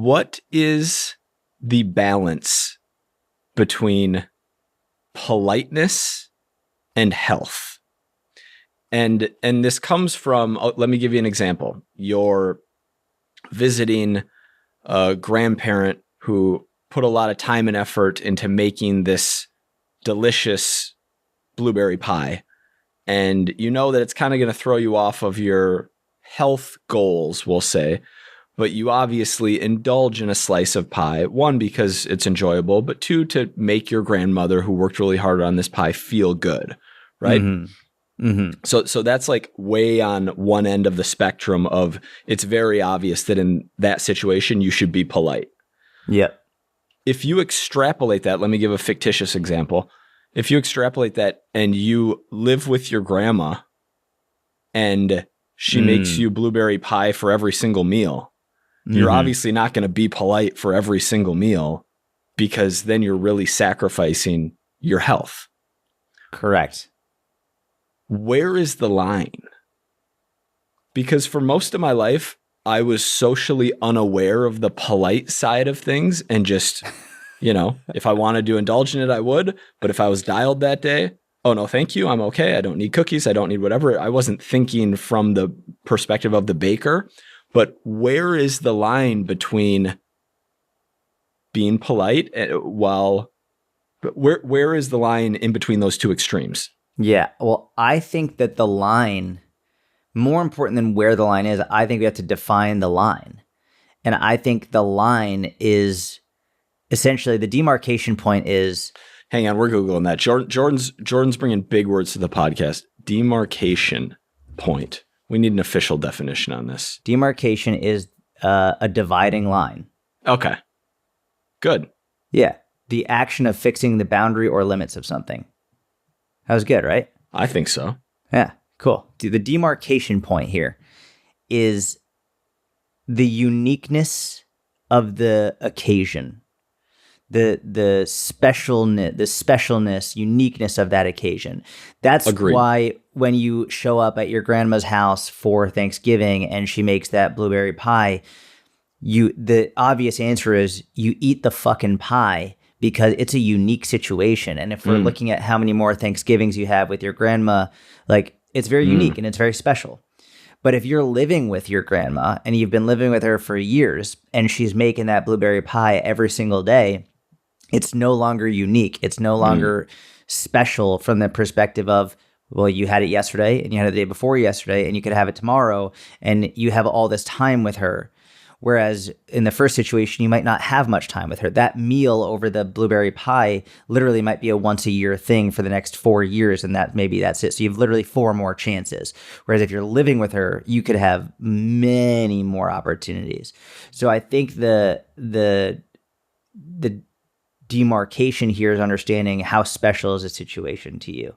what is the balance between politeness and health? And this comes from, let me give you an example. You're visiting a grandparent who put a lot of time and effort into making this delicious blueberry pie. And you know that it's kind of going to throw you off of your health goals, we'll say. But you obviously indulge in a slice of pie, one, because it's enjoyable, but two, to make your grandmother who worked really hard on this pie feel good, right? Mm-hmm. Mm-hmm. So that's like way on one end of the spectrum of it's very obvious that in that situation, you should be polite. Yep. If you extrapolate that, let me give a fictitious example. If you extrapolate that and you live with your grandma and she makes you blueberry pie for every single meal, you're obviously not going to be polite for every single meal because then you're really sacrificing your health. Correct. Where is the line? Because for most of my life, I was socially unaware of the polite side of things and just, if I wanted to indulge in it, I would. But if I was dialed that day, oh, no, thank you. I'm okay. I don't need cookies. I don't need whatever. I wasn't thinking from the perspective of the baker. But where is the line between being polite where is the line in between those two extremes? Yeah. Well, I think that the line, more important than where the line is, I think we have to define the line. And I think the line is essentially the demarcation point is... Hang on, we're Googling that. Jordan's bringing big words to the podcast. Demarcation point. We need an official definition on this. Demarcation is a dividing line. Okay. Good. Yeah. The action of fixing the boundary or limits of something. That was good, right? I think so. Yeah, cool. The demarcation point here is the uniqueness of the occasion, the specialness, uniqueness of that occasion. That's Agreed. Why when you show up at your grandma's house for Thanksgiving and she makes that blueberry pie, the obvious answer is you eat the fucking pie because it's a unique situation. And if we're looking at how many more Thanksgivings you have with your grandma, like it's very unique and it's very special. But if you're living with your grandma and you've been living with her for years and she's making that blueberry pie every single day, it's no longer unique. It's no longer special from the perspective of, well, you had it yesterday and you had it the day before yesterday and you could have it tomorrow and you have all this time with her. Whereas in the first situation, you might not have much time with her. That meal over the blueberry pie literally might be a once a year thing for the next 4 years. And that's it. So you've literally 4 more chances. Whereas if you're living with her, you could have many more opportunities. So I think the demarcation here is understanding how special is a situation to you.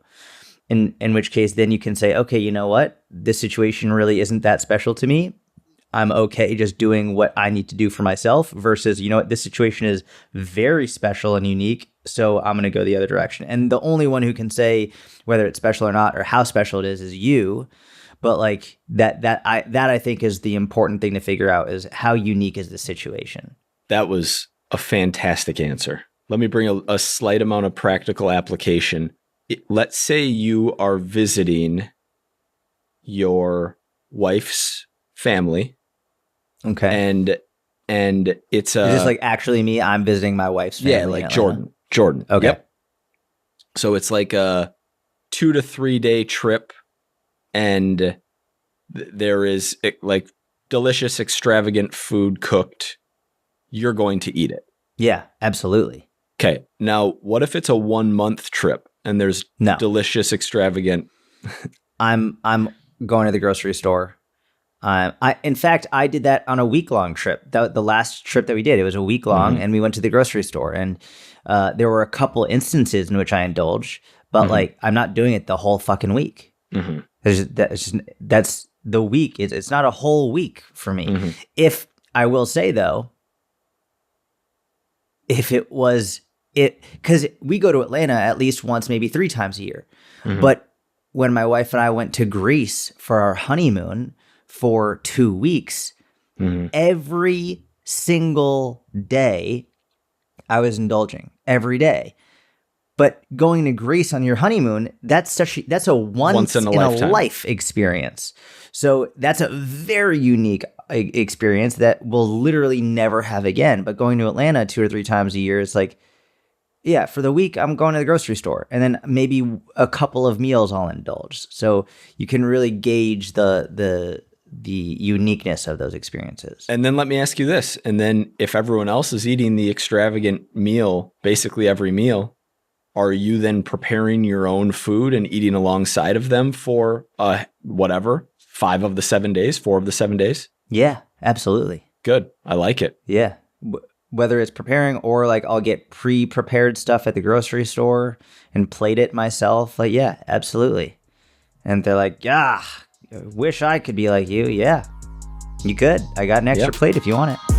In which case, then you can say, okay, you know what? This situation really isn't that special to me. I'm okay just doing what I need to do for myself versus, you know what, this situation is very special and unique, so I'm going to go the other direction. And the only one who can say whether it's special or not or how special it is you. But like that I think is the important thing to figure out is how unique is the situation. That was a fantastic answer. Let me bring a slight amount of practical application. Let's say you are visiting your wife's family. Okay. And it's is this like actually me? I'm visiting my wife's family. Yeah, like Jordan. Okay. Yep. So it's like a 2 to 3 day trip, and there is like delicious, extravagant food cooked. You're going to eat it. Yeah, absolutely. Okay. Now, what if it's a 1 month trip and there's delicious, extravagant? I'm going to the grocery store. In fact, I did that on a week-long trip. The last trip that we did, it was a week-long, and we went to the grocery store. And there were a couple instances in which I indulged, but like I'm not doing it the whole fucking week. That's the week. It's not a whole week for me. If I will say though, if it was because we go to Atlanta at least once, maybe 3 times a year. But when my wife and I went to Greece for our honeymoon for 2 weeks, every single day I was indulging every day. But going to Greece on your honeymoon, that's a once in a life experience. So that's a very unique experience that we'll literally never have again. But going to Atlanta 2 or 3 times a year is like, yeah, for the week I'm going to the grocery store, and then maybe a couple of meals I'll indulge. So you can really gauge the uniqueness of those experiences. And then let me ask you this. And then if everyone else is eating the extravagant meal, basically every meal, are you then preparing your own food and eating alongside of them for whatever, 5 of the 7 days, 4 of the 7 days? Yeah, absolutely. Good. I like it. Yeah. Whether it's preparing or like I'll get pre-prepared stuff at the grocery store and plate it myself. Like, yeah, absolutely. And they're like, yeah, wish I could be like you. Yeah, you could. I got an extra plate if you want it.